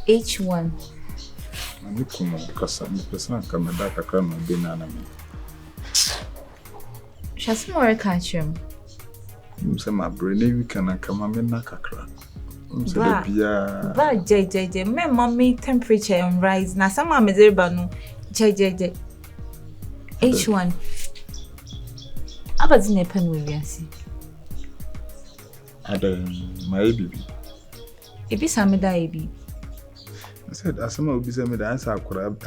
H1. I'm come because I'm the person coming back a crumb and banana. Shall more catch him? Say my brain, you can come and knock a crack. But JJ, my mommy temperature and rise. Now some are miserable. JJ. H1. About the pen with you. I don't my baby. It be some baby. I said, as some of the answer, I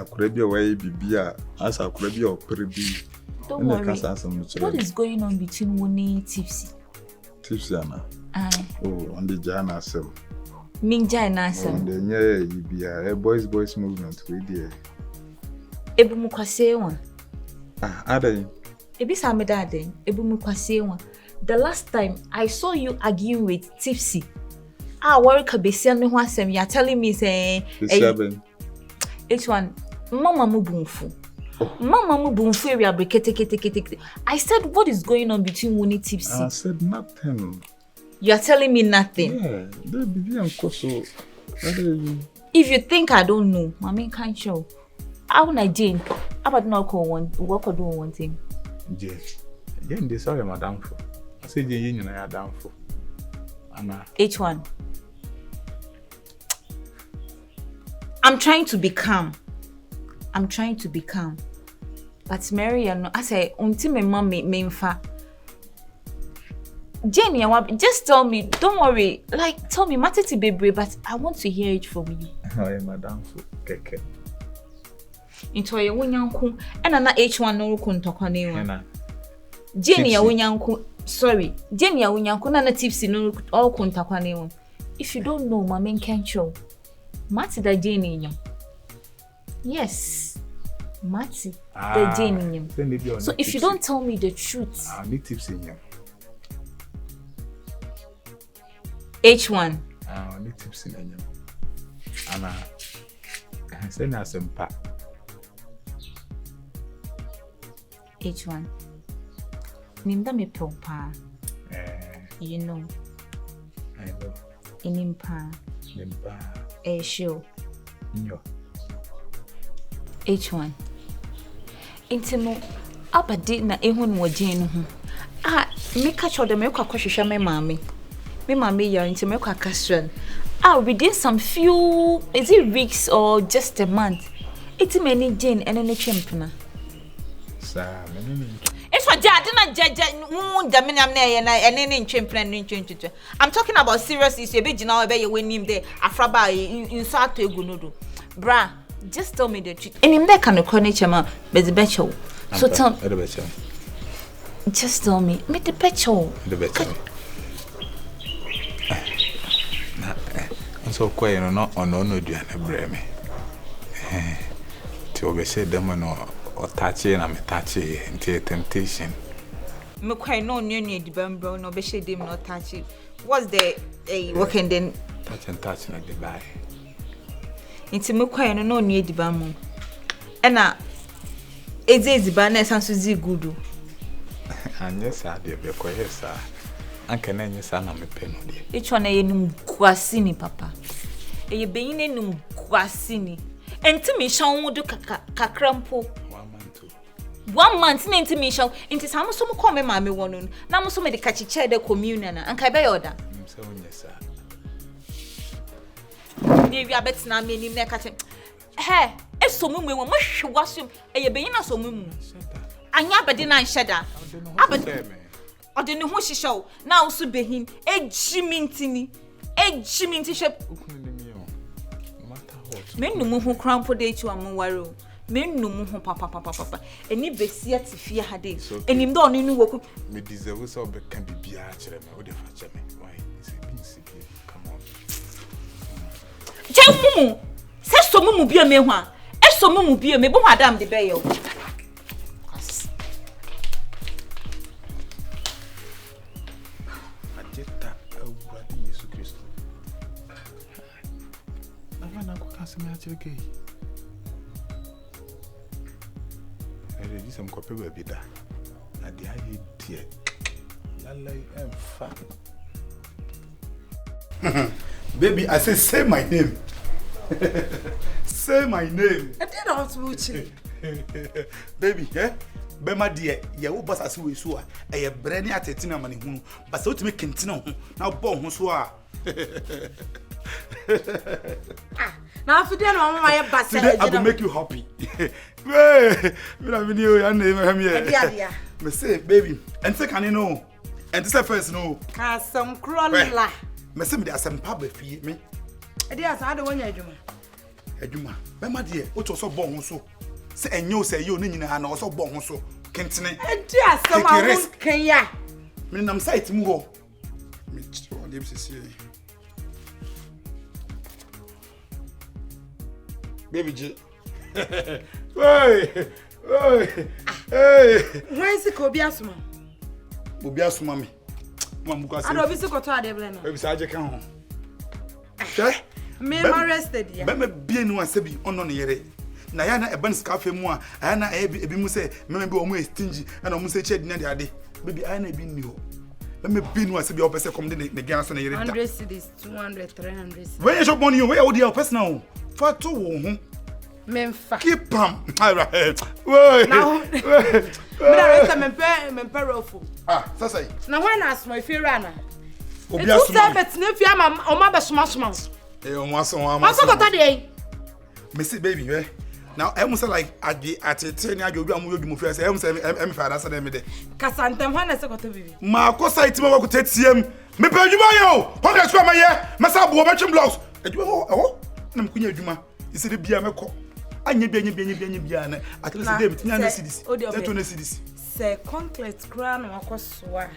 could be away, be as I could be or pretty. Don't worry. What is going on between Winnie Tipsy? Tipsy, Anna. Oh, on the Jana Sam. Ming Jana Sam. The you be a boys movement with you. Ebumukwase one. Ada. Ebi same dade. Ebumukwase one. The last time I saw you arguing with Tipsy. Worry kabesi me ho asem. You are telling me say H1 Mama mubunfu. Mama mubunfu we are kete. I said what is going on between Winnie Tipsy? I said nothing. You are telling me nothing. Yeah, they be so. If you think I don't know, Mommy can't show. How na Jane? About no call one work or do one thing. Jane, they sorry madam for. I said Jane you are down for. Anna. H1. I'm trying to be calm. But Mary, I say, until my mom me fa. Jenny, just tell me. Don't worry. Like, tell me, Matiti baby, but I want to hear it from you. Oh, madam for keke. Into a wunyanku, and an H1 no kuntokone. Jenny, a wunyanku. Sorry, Jenny, a wunyanku, and a tipsy no all kuntakwane. If you don't know, Mamma can't show. Matty the Jenny. Yes, Matty the Jenny. So if you don't tell me the truth, I need tips in you. H1. I need tips in you. And I send us some pack. H1. Nimda me propa. You know. I know. Inimpa. Nimpa. Show. No. H1. Intimo. Abadi na ehun wo Jane ho. Me catch all the me kwa kwahwehwe me mama. Me mama ya intimo kwa castration. Within some few, is it weeks or just a month? It's many Jane and any champna. Sir, it's for Jadina Jaja. I'm talking about serious issue. A bit now, you win him there. Afraba in South Gunudu. Bra, just tell me the truth. And in that kind of corniche, ma, but the betcho. So tell me. Just tell me. Make the betcho. The betcho. So quiet or not on no do and breme. To obey them or touchy and I'm touchy into temptation. Me quite no near the bamboo, no be them not touchy. What's the working then? Touch like the buy. Into me quite no near the bamboo. And it's the banner and Suzy good. And yes, I did be quiet, sir. And can any son of a penalty. Each one a num quasini, papa. A being a num quasini. And to me, Sean would do cacrampo. 1 month, into me, Sean, into some come, mammy, one. Now, so many catchy chair the communion and Kabe order. So, yes, sir. Near your bets now, meaning neck at him. Hey, it's so moon, we must wash him, and you being so moon. And Yabadina shudder. I don't know who she show. Now, so be him. A Jimintini. A Jiminti ship. Men no more crown for day to a mowaro. Men no more papa. And if they see it, if you had it. And him don't know what me deserve so can be actually. Why is it being sick? Come on. Jamu says so mumu be a mewa. And so mumu be a me, but madame the bayo. Okay. I did some copy baby da. I did dear. Lally and fun. Baby, I say my name. Say my name. I did not watch. Baby, eh? Bema dear, ya wo boss asu we so a e brani atetina mane hu ba se otime kentina hu na bo hu so a na afide na mama ye basa today I will make you happy. Hey, me na video ya na me here. Dia Me say baby, and say can you know? And say first no. Ka some krolla. Me say me dey asempa ba fie me. Dia sa de wonya adwuma. Adwuma. Bema dear, o to so bo hu so. Se enyo se yo ni nyina na o so bo hu so. Kentene. Dia sama won kan ya. Me nam site mu ho. Me o dem sisi. Baby G. Hey. Why is it Obi Asuma? Obi Asuma me. Mama ko I don't be so to ade ble na. Baby sa je kan ho. Che? Me arrested ya. Be me bie nu asabi ono ne yere. Na ya na eban scafe mu a aya na ebi mu se me be o mu stingy na o mu se che di na de ade. Baby aya na ebi ni ho. Me bie nu asabi o pese come de ne gyan so na yere da. 100 cedis, 200, 300. When you shop money you where your personal. Fa to wo ho. Memfa. Keep am. Wait. Now. Me arrest mempe rofo. Ah, sasa. Na when as my fear na. Obi Asuma. Bet na fi ama o ma be soma. O mo aso o ma. Aso kota dey. Me see baby, eh. Now I must like at the ni ajo obi amu mo fi say em say em fa da me de. Kasantem ho na se kota bibi. Ma ko site mo ko tetiem. Me pa adwuma yo. Ho ka swa ma ye. Me sa bo be twem blocks. Adwuma ho. Na mkunya adwuma. Isi de bia me ko. Anya bia na at least dey metinya na cedis. That na cedis. Say concrete crown wakosoa.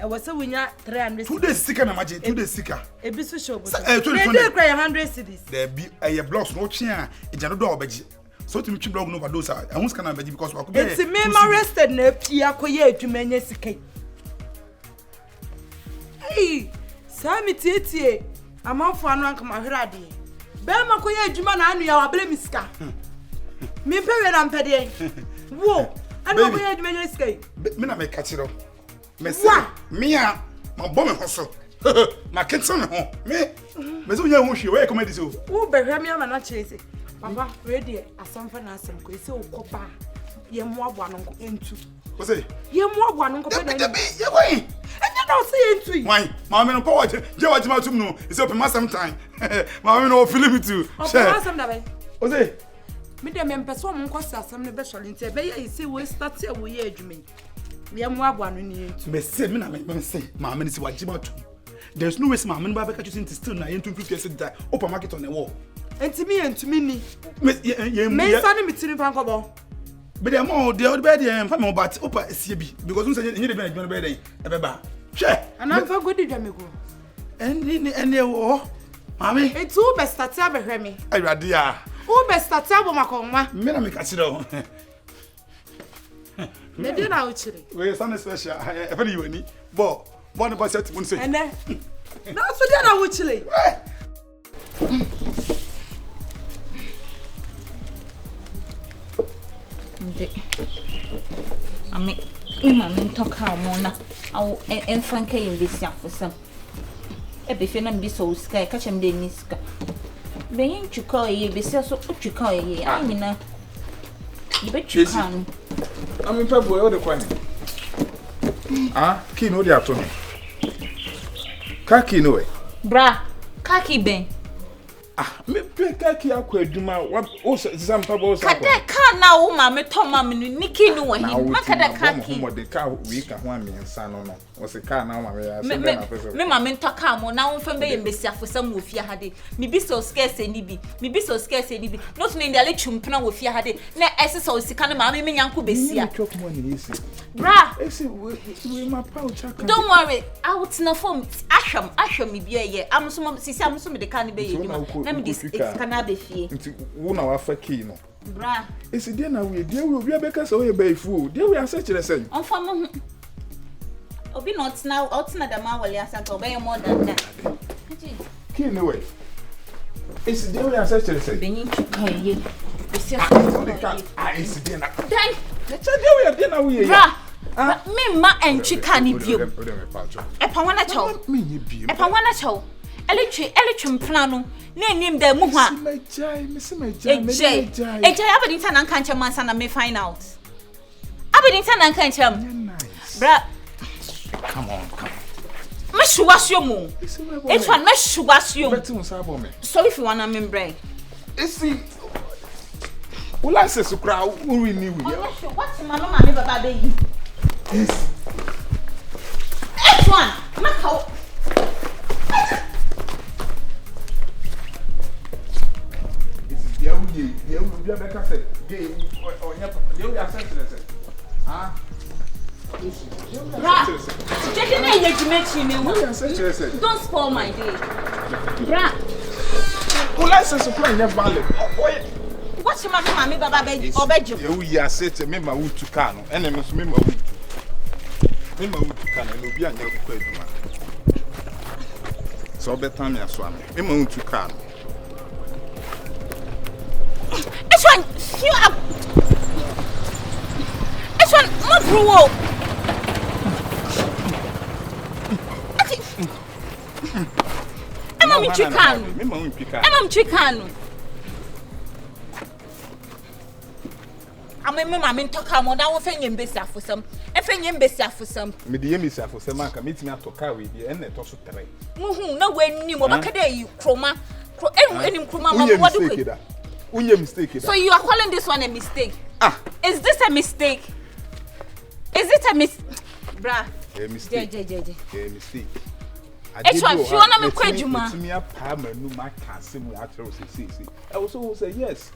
E was say we nya 300. 2 days sika na maje, 2 days sika. E bi so show. They do cry 100 cedis. There be a blocks no chia e jano do obeji. So to me block no overdose. I won't scan obeji because we it's me arrested na pia koye adwuma nya sika. Hey, Sammy Tietie. Amanfo anu anka mahwere ade. Be makoye adwuma na anu ya wabele miska. Me pewe na mpede. Wo, anu makoye adwuma nya sika. Me na me kachiro. Me say me a ma bom me hoso. Ma kenso me ho. Me so nya hu hwe we come dis o. Wo behwe me ama na chese. Papa, ready asamfa na asam ko ese okoba. Ye mo abo anu nko entu. What say? Ye mo abo anu nko pe na. Ye why? Enya na say entu. Why? Ma me no power je what ma tum no. Is open ma sometime. Ma me no feel me too. Open ma some da be. What say? Me dem empese o mo nkwasa asam ne be sole nti e be ye say we start e we ye adwuma. Ye mo abo anu ni entu. Me say me na me say ma me ni say wajima tum. There's no way my man ba catch you still na yentu 50 years that open market on the wall. Entimi ni. Me say me tiri pan ko bo. But the more the bed and family but opa sie bi because you say you dey be bed e be ba. Hwe. Ana fa godi dwa me go. Eni wo. Mami. Etu be start abehwe me. Awurade a. Wo be start abomakonwa. Me na me ka kire o. Me dey na uchiri. We stand special. E fa ni wani. Bo no ba set mun say. Ene. Na so dey na uchiri. Nde. Ami, mama ntoka mo na. Aw enfanka yimbesia fosam. Ebe fe na mbiso sky ka chem de ni ska. Beyin chuka ye besia so chuka ye. Amina. Ibe chuka no. Ami pa boy o de kwani. Ah, ki no de ato me. Ka ki no we. Bra, kaki ben. Ah, me pe ka ki akwa adwuma. O se mpa bo sa. Kada ka na wo ma me to ma me niki no wa hin. Makada kaki. Mo de ka we ka ho amiensa no no. O se ka na ma me ya se be na pese. Me ma me ntoka mo na wo fa be yembesi afosam wo fia hade. Me bi so scarce ni bi. Me bi so scarce ni bi. Not no ndale chumpena wo fia hade. Na ese so sika na ma me nyanko besia. Bra. Ese we ma pa o chaka. Don't worry. I will na form asham me bi ye. Am so sisi am so me de ka ne be ye djuma. Na me dis kana be fie. Nti wo na wa fa key no. Bra. Ese dia na we dia we obi abeka se o ye baifu. Dia we asa kire sen. On fa mo Obi not now outina da ma wale asa ka obey more than that. Key no way. Ese dia we asa kire sen. Benyi chuka ye. Ese ese dia na. Dan. Let's dia we dia na we ye. Bra. Me ma enchika ni bio. Epa wana chaw. Me ye bio. Epa wana chaw. Electrum plano. Name them Muha. Aberdeen and Cancha Mansan and may find out. Aberdeen and Cancham. Bra. Come on. Mesh was your moon. It's one mesh was you. So if you want to membrane. See. Well, I say so crowd. Who renew you? What's my mamma, baby? Yes. It's one. Macau. You will be a better gay or you are sensitive. Ah, don't spoil my day. Bra. Well, I say supply never valid. What's your mammy, Baba, or bedroom? You are set to member wood to Kano, and I must remember wood to Kano, and will be on your question. So better me as one. Member to Kano. It's one, you up. It's one, more cruel. I'm Chicano. I'm a mamma talk more than one in Bessa for some. A thing in Bessa for some. Medium is for some man can meet me to carry the end of the tray. No way, new Macade, Chroma. Any Chroma, what do you? You're mistaken. So you are calling this one a mistake? Ah, is this a mistake? Is it a mistake? Bruh. A mistake. A mistake. It's what you want to make you man. Me a palm and no my cancer after see. I also say yes.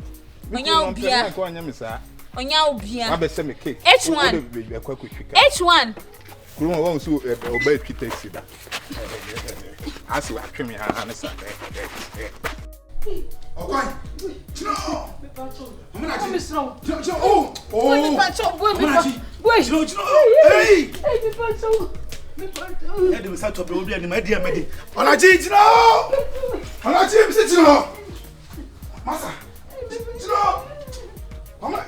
On your beer. On your beer. I be send me cake. H1. H1. Grown won't so obey Peter Sida. I see what me hands. Okay. No. I'm not.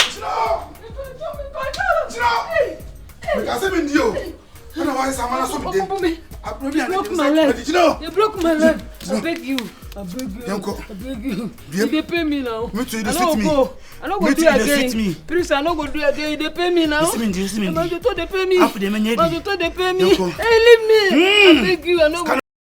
You broke my leg. I beg you. They pay me now. Me too, you defeat me. I don't go do it again. Please, I don't go do it again. They pay me now. Listen me. They pay me. After they pay me. Hey, leave me. I beg you. I don't go